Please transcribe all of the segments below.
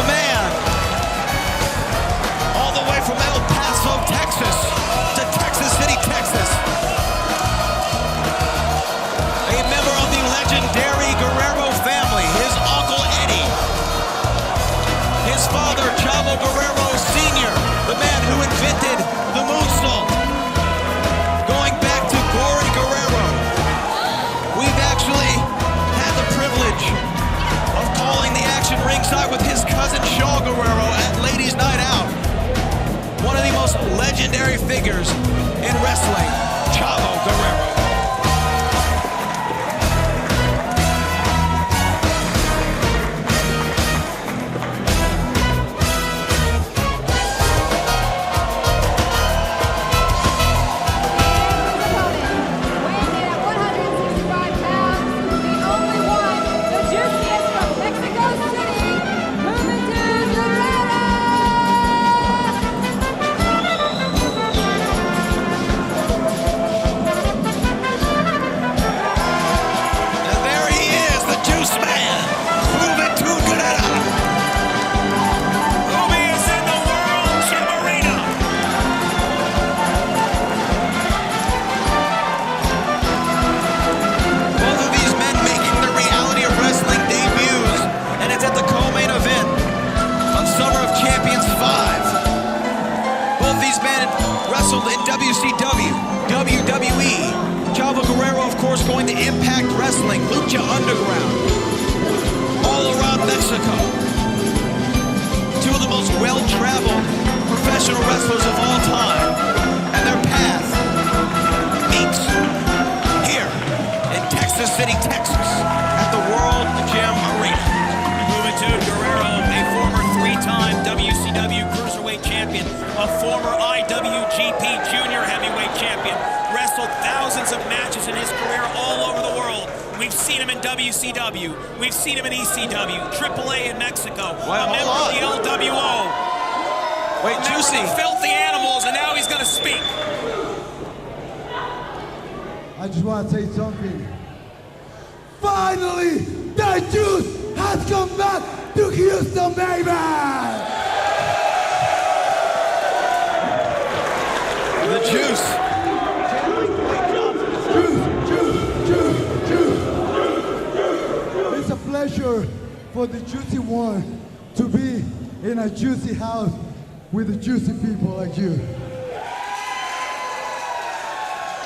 the man, all the way from El Paso, Texas, to Texas City, Texas. A member of the legendary Guerrero family, his uncle Eddie, his father Chavo Guerrero Sr., the man who invented the moonsault. Going back to Gory Guerrero, we've actually had the privilege of calling the action ringside with his cousin Shaw Guerrero at Ladies Night Out. One of the most legendary figures in wrestling, Chavo Guerrero. WCW, WWE, Chavo Guerrero, of course, going to Impact Wrestling, Lucha Underground, all around Mexico. Two of the most well-traveled professional wrestlers of all time, and their path meets here in Texas City, Texas, at the World Gym Arena. Juventud Guerrero, a former three-time WCW Cruiserweight Champion, a former IWGP Junior Heavyweight Champion, wrestled thousands of matches in his career all over the world. We've seen him in WCW, we've seen him in ECW, AAA in Mexico, a member of the LWO. Wait, Juicy. Filthy Animals, and now he's going to speak. I just want to say something. Finally, the juice has come back to Houston, baby! The juice. Juice. It's a pleasure for the juicy one to be in a juicy house with the juicy people like you.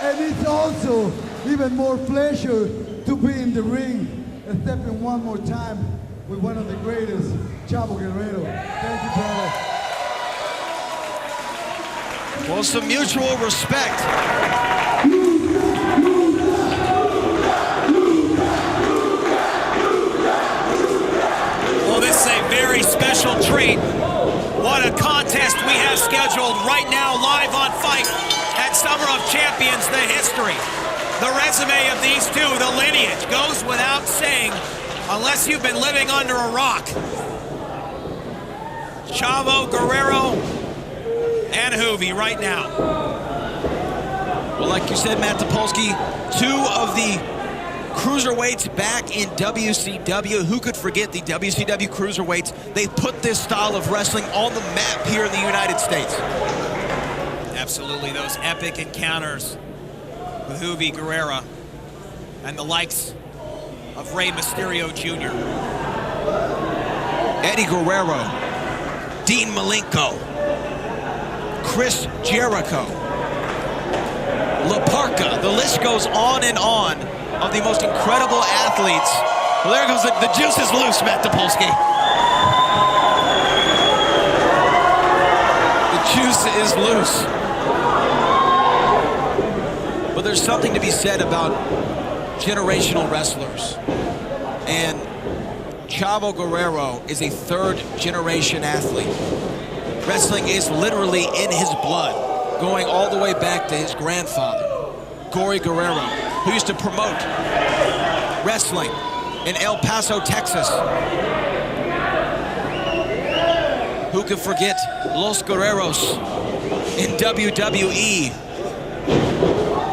And it's also even more pleasure to be in the ring and step in one more time with one of the greatest, Chavo Guerrero. Thank you, brother. Well, some mutual respect. Well, this is a very special treat. What a contest we have scheduled right now, live on Fight at Summer of Champions, the history. The resume of these two, the lineage, goes without saying, unless you've been living under a rock. Chavo Guerrero and Juvi right now. Well, like you said, Matt Topolsky, two of the cruiserweights back in WCW. Who could forget the WCW cruiserweights? They put this style of wrestling on the map here in the United States. Absolutely, those epic encounters with Juvi Guerrera and the likes of Rey Mysterio Jr. Eddie Guerrero, Dean Malenko, Chris Jericho, La Parka. The list goes on and on of the most incredible athletes. Well, there goes the juice is loose, Matt Topolsky. The juice is loose. But there's something to be said about generational wrestlers. And Chavo Guerrero is a third-generation athlete. Wrestling is literally in his blood, going all the way back to his grandfather, Gory Guerrero, who used to promote wrestling in El Paso, Texas. Who could forget Los Guerreros in WWE,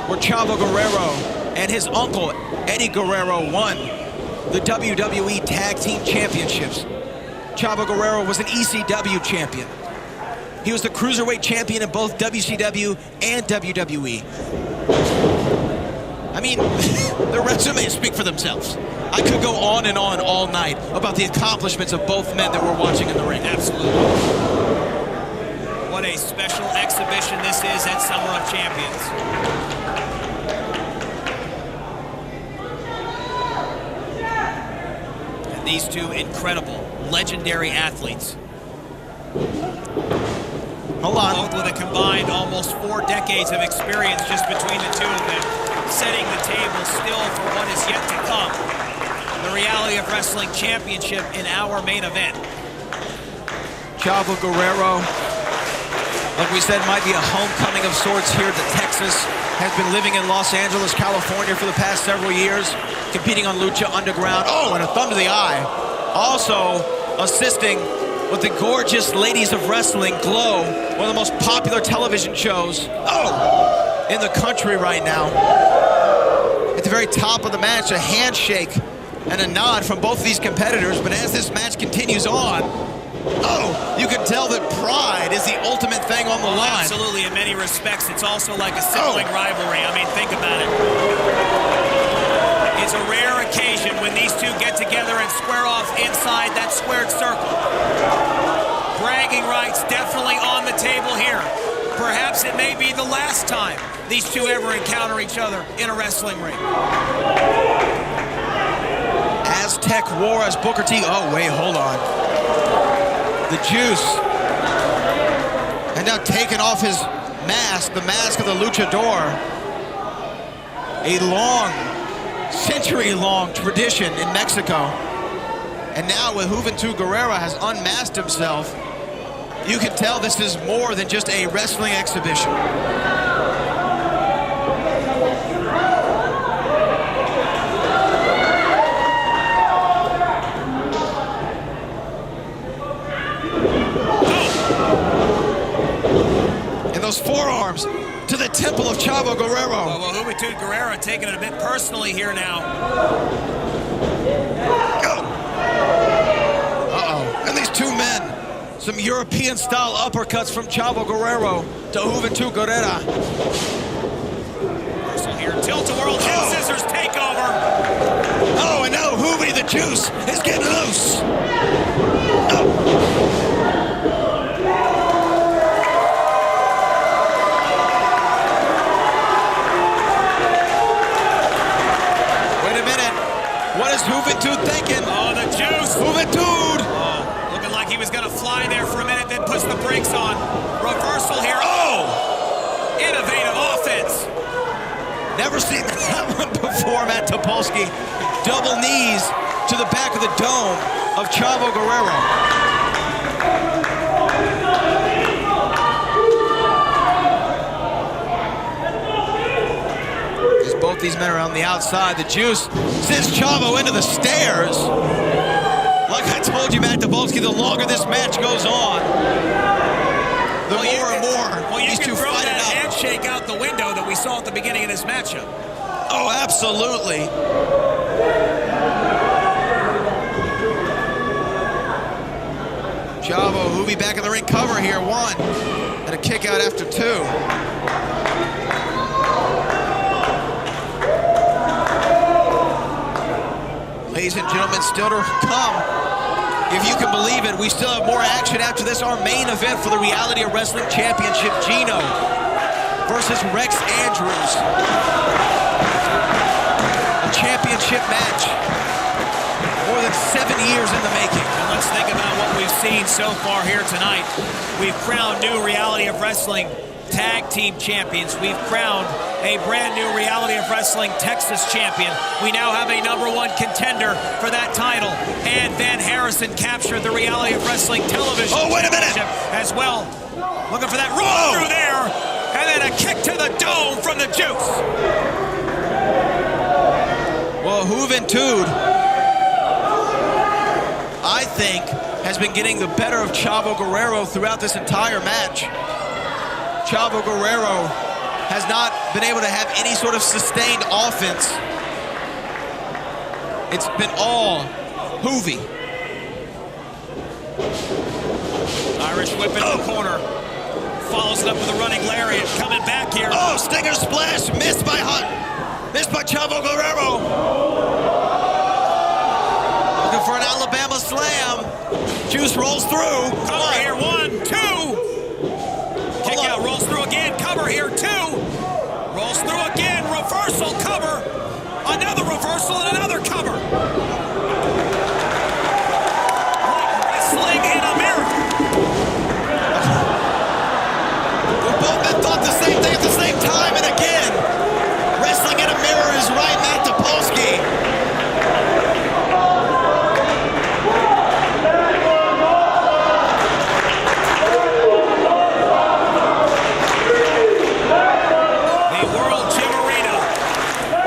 where Chavo Guerrero and his uncle, Eddie Guerrero, won the WWE Tag Team Championships. Chavo Guerrero was an ECW champion. He was the cruiserweight champion in both WCW and WWE. I mean, their resumes speak for themselves. I could go on and on all night about the accomplishments of both men that we're watching in the ring. Absolutely. What a special exhibition this is at Summer of Champions. And these two incredible, legendary athletes. Hold on. Both with a combined almost 4 decades of experience just between the two of them, setting the table still for what is yet to come. The Reality of Wrestling Championship in our main event. Chavo Guerrero, like we said, might be a homecoming of sorts here to Texas. Has been living in Los Angeles, California for the past several years, competing on Lucha Underground. Oh, and a thumb to the eye. Also assisting with the gorgeous Ladies of Wrestling, Glow, one of the most popular television shows in the country right now. At the very top of the match, a handshake and a nod from both of these competitors, but as this match continues on, you can tell that pride is the ultimate thing on the line. Absolutely, in many respects, it's also like a sibling rivalry. I mean, think about it. It's a rare occasion when these two get together and square off inside that squared circle. Bragging rights definitely on the table here. Perhaps it may be the last time these two ever encounter each other in a wrestling ring. Aztec War as Booker T. Oh, wait, hold on. The Juice. And now taking off his mask, the mask of the luchador. A long, century-long tradition in Mexico. And now with Juventud Guerrera has unmasked himself, you can tell this is more than just a wrestling exhibition. And those forearms to the temple of Chavo Guerrero. Well, Juventud Guerrera taking it a bit personally here now. And these two men, some European-style uppercuts from Chavo Guerrero to Juventud Guerrera. So here, tilt-a-whirl, head scissors takeover. Oh, and now Juvi the Juice is getting loose. Wait a minute. What is Juventud thinking? Oh, the Juice. Juventud. Looking like he was going to fly there for a minute, then puts the brakes on. Reversal here. Innovative offense. Never seen that one before, Matt Topolsky. Double knees to the back of the dome of Chavo Guerrero. As both these men are on the outside, the Juice sends Chavo into the stairs. Like I told you, Matt Topolsky, the longer this match goes on, the more and more these two fight it out. Handshake out the window that we saw at the beginning of this matchup. Oh, absolutely. Chavo, Juvi back in the ring cover here, 1. And a kick out after 2. Ladies and gentlemen, still to come. If you can believe it, we still have more action after this. Our main event for the Reality of Wrestling Championship, Gino versus Rex Andrews. A championship match. More than 7 years in the making. And let's think about what we've seen so far here tonight. We've crowned new Reality of Wrestling Tag Team Champions. We've crowned a brand new Reality of Wrestling Texas Champion. We now have a #1 contender for that title. And Van Harrison captured the Reality of Wrestling Television Championship as well. Looking for that roll through there. And then a kick to the dome from the Juice. Well, Juventud, I think, has been getting the better of Chavo Guerrero throughout this entire match. Chavo Guerrero has not been able to have any sort of sustained offense. It's been all Juvi. Irish whip in the corner. Follows it up with a running lariat. Coming back here. Oh, stinger splash. Missed by Chavo Guerrero. Looking for an Alabama slam. Juice rolls through. Cover here, 1, 2. Kick out, rolls through again. Cover here, 2. Rolls through again. Reversal, cover. Another reversal and another cover. Like wrestling in America. Both men thought the same thing at the same time, and again, wrestling in a mirror is right, Matt Topolsky. The World Gym Arena,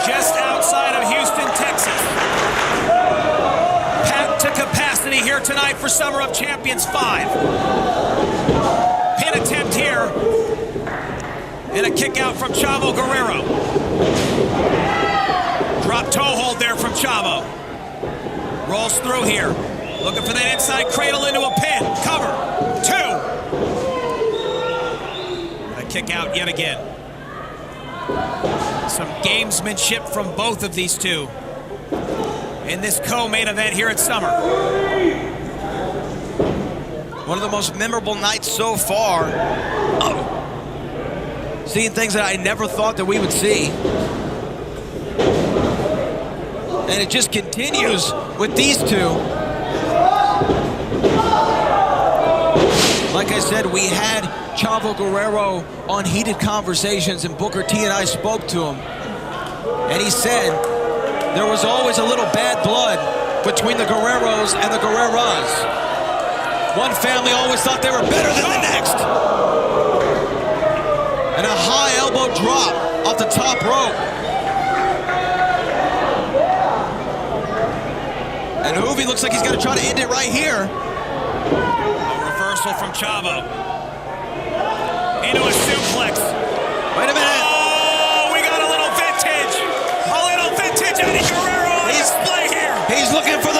just outside of Houston, Texas. Packed to capacity here tonight for Summer of Champions 5. Pin attempt here. And a kick out from Chavo Guerrero. Drop toe hold there from Chavo. Rolls through here. Looking for that inside cradle into a pin. Cover. 2. A kick out yet again. Some gamesmanship from both of these two in this co-main event here at Summer. One of the most memorable nights so far. Oh. Seeing things that I never thought that we would see. And it just continues with these two. Like I said, we had Chavo Guerrero on Heated Conversations, and Booker T and I spoke to him. And he said there was always a little bad blood between the Guerreros and the Guerreras. One family always thought they were better than the next. And a high elbow drop off the top rope. And Juvi looks like he's going to try to end it right here. A reversal from Chavo. Into a suplex. Wait a minute. Oh, we got a little vintage. A little vintage Eddie Guerrero on display here. He's looking for